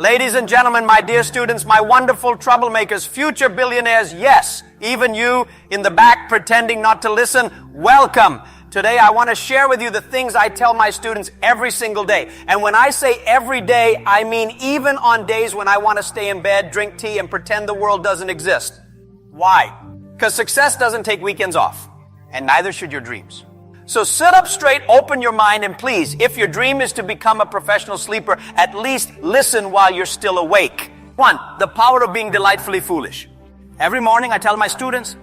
Ladies and gentlemen, my dear students, my wonderful troublemakers, future billionaires, yes, even you in the back pretending not to listen, welcome. Today I want to share with you the things I tell my students every single day. And when I say every day, I mean even on days when I want to stay in bed, drink tea, and pretend the world doesn't exist. Why? Because success doesn't take weekends off, and neither should your dreams. So sit up straight, open your mind, and please, if your dream is to become a professional sleeper, at least listen while you're still awake. 1, the power of being delightfully foolish. Every morning I tell my students,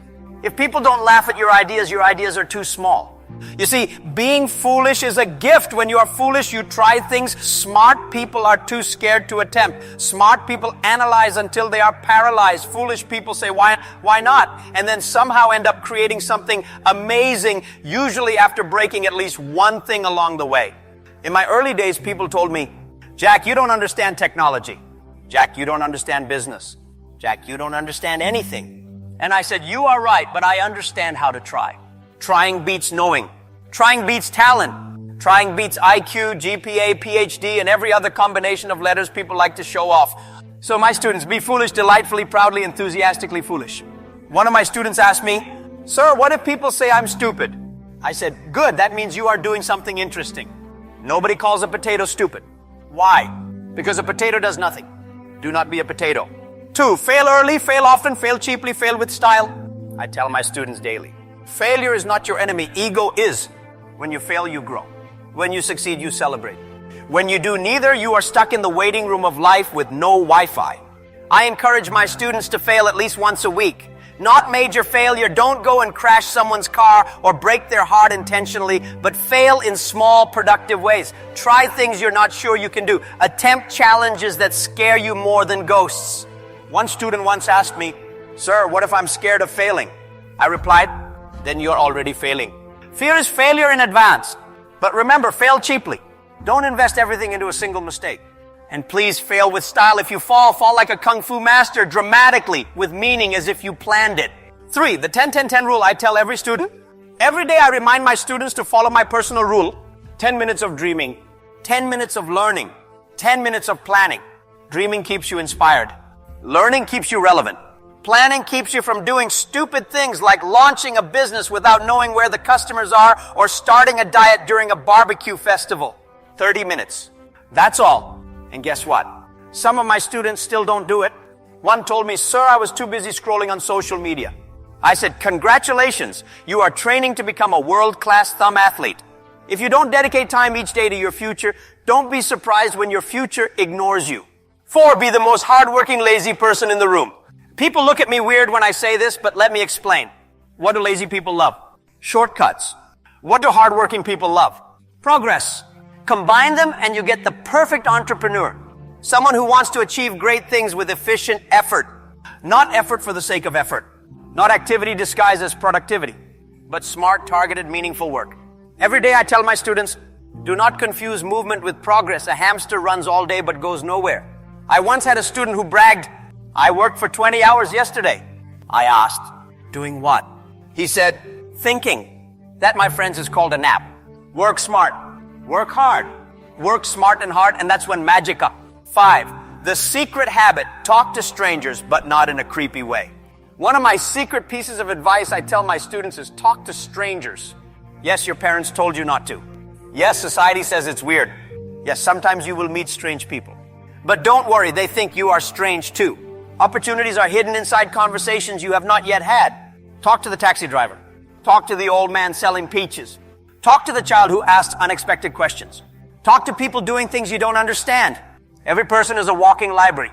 if people don't laugh at your ideas are too small. You see, being foolish is a gift. When you are foolish, you try things smart people are too scared to attempt. Smart people analyze until they are paralyzed. Foolish people say, why not? And then somehow end up creating something amazing, usually after breaking at least one thing along the way. In my early days, people told me, Jack, you don't understand technology. Jack, you don't understand business. Jack, you don't understand anything. And I said, you are right, but I understand how to try. Trying beats knowing. Trying beats talent. Trying beats IQ, GPA, PhD, and every other combination of letters people like to show off. So my students, be foolish, delightfully, proudly, enthusiastically foolish. One of my students asked me, Sir, what if people say I'm stupid? I said, good, that means you are doing something interesting. Nobody calls a potato stupid. Why? Because a potato does nothing. Do not be a potato. 2, fail early, fail often, fail cheaply, fail with style. I tell my students daily. Failure is not your enemy. Ego is. When you fail, you grow. When you succeed, you celebrate. When you do neither, you are stuck in the waiting room of life with no Wi-Fi. I encourage my students to fail at least once a week. Not major failure. Don't go and crash someone's car or break their heart intentionally, but fail in small, productive ways. Try things you're not sure you can do. Attempt challenges that scare you more than ghosts. One student once asked me, Sir, what if I'm scared of failing? I replied, then you're already failing. Fear is failure in advance. But remember, fail cheaply. Don't invest everything into a single mistake. And please fail with style. If you fall like a kung fu master, dramatically, with meaning as if you planned it. 3, the 10-10-10 rule I tell every student. Every day I remind my students to follow my personal rule. 10 minutes of dreaming, 10 minutes of learning, 10 minutes of planning. Dreaming keeps you inspired. Learning keeps you relevant. Planning keeps you from doing stupid things like launching a business without knowing where the customers are or starting a diet during a barbecue festival. 30 minutes. That's all. And guess what? Some of my students still don't do it. One told me, Sir, I was too busy scrolling on social media. I said, congratulations. You are training to become a world-class thumb athlete. If you don't dedicate time each day to your future, don't be surprised when your future ignores you. 4, be the most hardworking, lazy person in the room. People look at me weird when I say this, but let me explain. What do lazy people love? Shortcuts. What do hardworking people love? Progress. Combine them and you get the perfect entrepreneur. Someone who wants to achieve great things with efficient effort. Not effort for the sake of effort. Not activity disguised as productivity, but smart, targeted, meaningful work. Every day I tell my students, do not confuse movement with progress. A hamster runs all day but goes nowhere. I once had a student who bragged, I worked for 20 hours yesterday. I asked, doing what? He said, thinking. That, my friends, is called a nap. Work smart. Work hard. Work smart and hard, and that's when magic up. 5, the secret habit. Talk to strangers, but not in a creepy way. One of my secret pieces of advice I tell my students is talk to strangers. Yes, your parents told you not to. Yes, society says it's weird. Yes, sometimes you will meet strange people. But don't worry, they think you are strange too. Opportunities are hidden inside conversations you have not yet had. Talk to the taxi driver. Talk to the old man selling peaches. Talk to the child who asked unexpected questions. Talk to people doing things you don't understand. Every person is a walking library.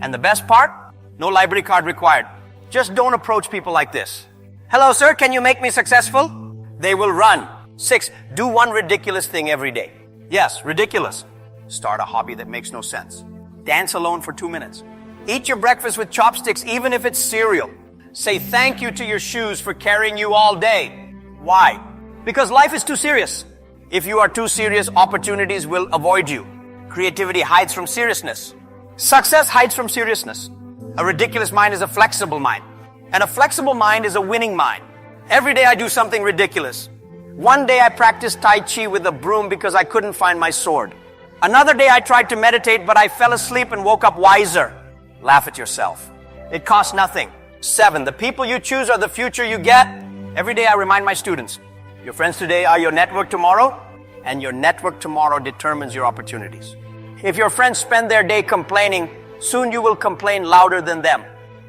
And the best part? No library card required. Just don't approach people like this. Hello, sir, can you make me successful? They will run. 6, do one ridiculous thing every day. Yes, ridiculous. Start a hobby that makes no sense. Dance alone for 2 minutes. Eat your breakfast with chopsticks, even if it's cereal. Say thank you to your shoes for carrying you all day. Why? Because life is too serious. If you are too serious, opportunities will avoid you. Creativity hides from seriousness. Success hides from seriousness. A ridiculous mind is a flexible mind. And a flexible mind is a winning mind. Every day I do something ridiculous. One day I practiced Tai Chi with a broom because I couldn't find my sword. Another day I tried to meditate, but I fell asleep and woke up wiser. Laugh at yourself. It costs nothing. 7, the people you choose are the future you get. Every day I remind my students, your friends today are your network tomorrow, and your network tomorrow determines your opportunities. If your friends spend their day complaining, soon you will complain louder than them.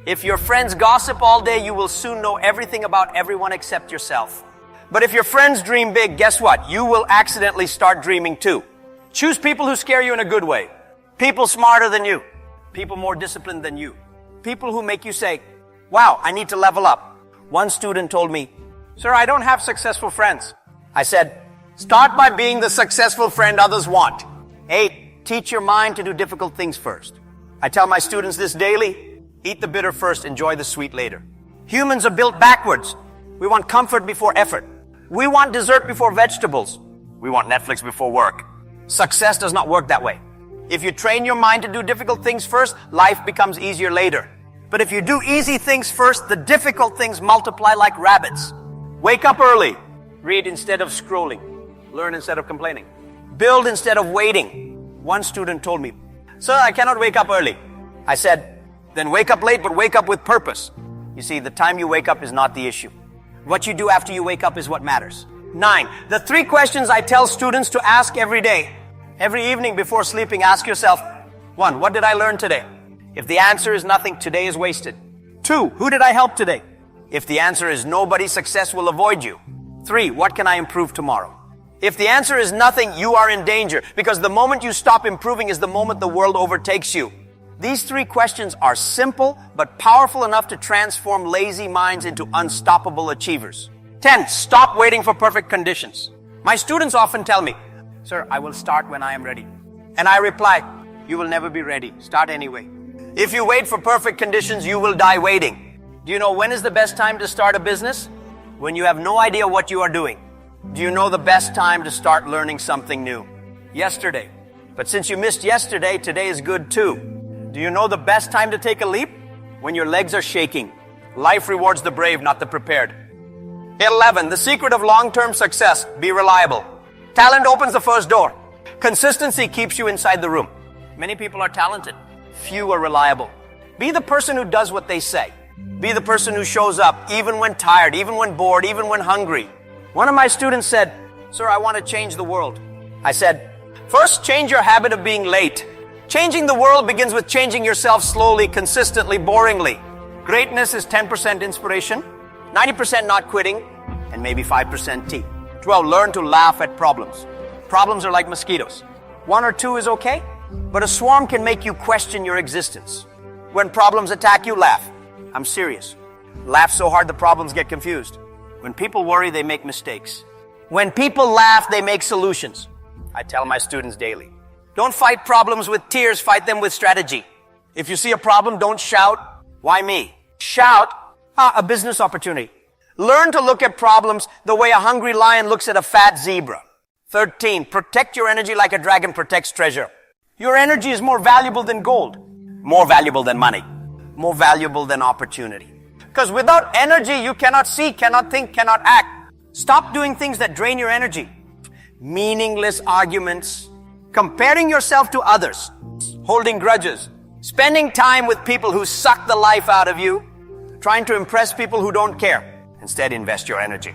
If your friends gossip all day, you will soon know everything about everyone except yourself. But if your friends dream big, guess what? You will accidentally start dreaming too. Choose people who scare you in a good way. People smarter than you. People more disciplined than you. People who make you say, wow, I need to level up. One student told me, sir, I don't have successful friends. I said, start by being the successful friend others want. 8, teach your mind to do difficult things first. I tell my students this daily, eat the bitter first, enjoy the sweet later. Humans are built backwards. We want comfort before effort. We want dessert before vegetables. We want Netflix before work. Success does not work that way. If you train your mind to do difficult things first, life becomes easier later. But if you do easy things first, the difficult things multiply like rabbits. Wake up early. Read instead of scrolling. Learn instead of complaining. Build instead of waiting. One student told me, sir, I cannot wake up early. I said, then wake up late, but wake up with purpose. You see, the time you wake up is not the issue. What you do after you wake up is what matters. 9, the 3 questions I tell students to ask every day. Every evening before sleeping, ask yourself, 1, what did I learn today? If the answer is nothing, today is wasted. 2, who did I help today? If the answer is nobody, success will avoid you. 3, what can I improve tomorrow? If the answer is nothing, you are in danger, because the moment you stop improving is the moment the world overtakes you. These 3 questions are simple, but powerful enough to transform lazy minds into unstoppable achievers. 10, stop waiting for perfect conditions. My students often tell me, sir, I will start when I am ready. And I reply, you will never be ready. Start anyway. If you wait for perfect conditions, you will die waiting. Do you know when is the best time to start a business? When you have no idea what you are doing. Do you know the best time to start learning something new? Yesterday. But since you missed yesterday, today is good too. Do you know the best time to take a leap? When your legs are shaking. Life rewards the brave, not the prepared. 11, the secret of long-term success, be reliable. Talent opens the first door. Consistency keeps you inside the room. Many people are talented. Few are reliable. Be the person who does what they say. Be the person who shows up, even when tired, even when bored, even when hungry. One of my students said, sir, I want to change the world. I said, first, change your habit of being late. Changing the world begins with changing yourself slowly, consistently, boringly. Greatness is 10% inspiration, 90% not quitting, and maybe 5% tea. 12, learn to laugh at problems. Problems are like mosquitoes. 1 or 2 is okay, but a swarm can make you question your existence. When problems attack you, laugh. I'm serious. Laugh so hard the problems get confused. When people worry, they make mistakes. When people laugh, they make solutions. I tell my students daily. Don't fight problems with tears, fight them with strategy. If you see a problem, don't shout, why me? Shout, a business opportunity. Learn to look at problems the way a hungry lion looks at a fat zebra. 13, protect your energy like a dragon protects treasure. Your energy is more valuable than gold, more valuable than money, more valuable than opportunity. Because without energy, you cannot see, cannot think, cannot act. Stop doing things that drain your energy. Meaningless arguments, comparing yourself to others, holding grudges, spending time with people who suck the life out of you, trying to impress people who don't care. Instead, invest your energy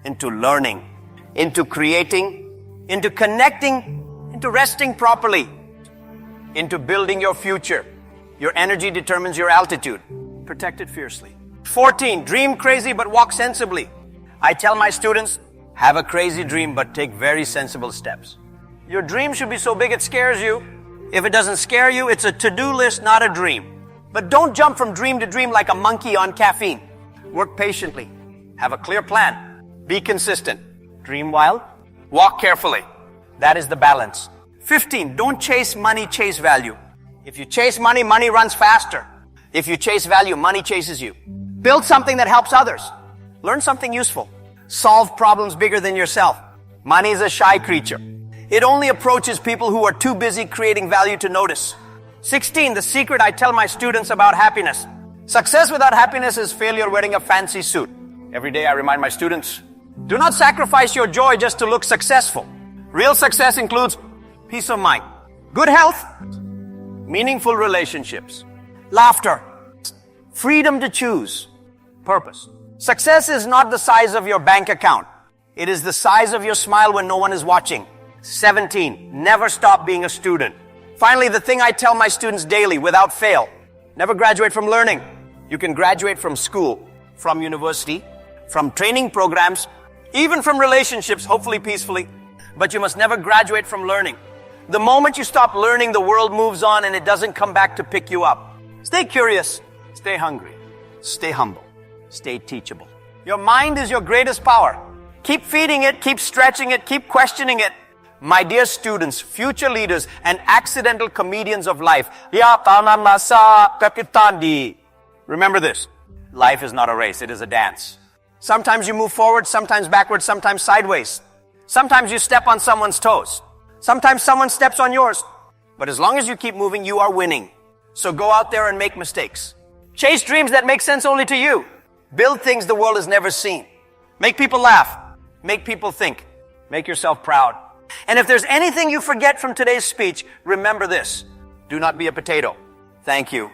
into learning, into creating, into connecting, into resting properly, into building your future. Your energy determines your altitude. Protect it fiercely. 14, dream crazy but walk sensibly. I tell my students, have a crazy dream but take very sensible steps. Your dream should be so big it scares you. If it doesn't scare you, it's a to-do list, not a dream. But don't jump from dream to dream like a monkey on caffeine. Work patiently. Have a clear plan. Be consistent. Dream wild. Walk carefully. That is the balance. 15, don't chase money, chase value. If you chase money, money runs faster. If you chase value, money chases you. Build something that helps others. Learn something useful. Solve problems bigger than yourself. Money is a shy creature. It only approaches people who are too busy creating value to notice. 16, the secret I tell my students about happiness. Success without happiness is failure wearing a fancy suit. Every day I remind my students, do not sacrifice your joy just to look successful. Real success includes peace of mind, Good health, meaningful relationships, laughter, freedom to choose, purpose. Success is not the size of your bank account. It is the size of your smile when no one is watching. 17, never stop being a student. Finally, the thing I tell my students daily without fail, never graduate from learning. You can graduate from school, from university, from training programs, even from relationships, hopefully peacefully, but you must never graduate from learning. The moment you stop learning, the world moves on and it doesn't come back to pick you up. Stay curious, stay hungry, stay humble, stay teachable. Your mind is your greatest power. Keep feeding it, keep stretching it, keep questioning it. My dear students, future leaders, and accidental comedians of life, remember this. Life is not a race, it is a dance. Sometimes you move forward, sometimes backwards, sometimes sideways. Sometimes you step on someone's toes. Sometimes someone steps on yours. But as long as you keep moving, you are winning. So go out there and make mistakes. Chase dreams that make sense only to you. Build things the world has never seen. Make people laugh. Make people think. Make yourself proud. And if there's anything you forget from today's speech, remember this. Do not be a potato. Thank you.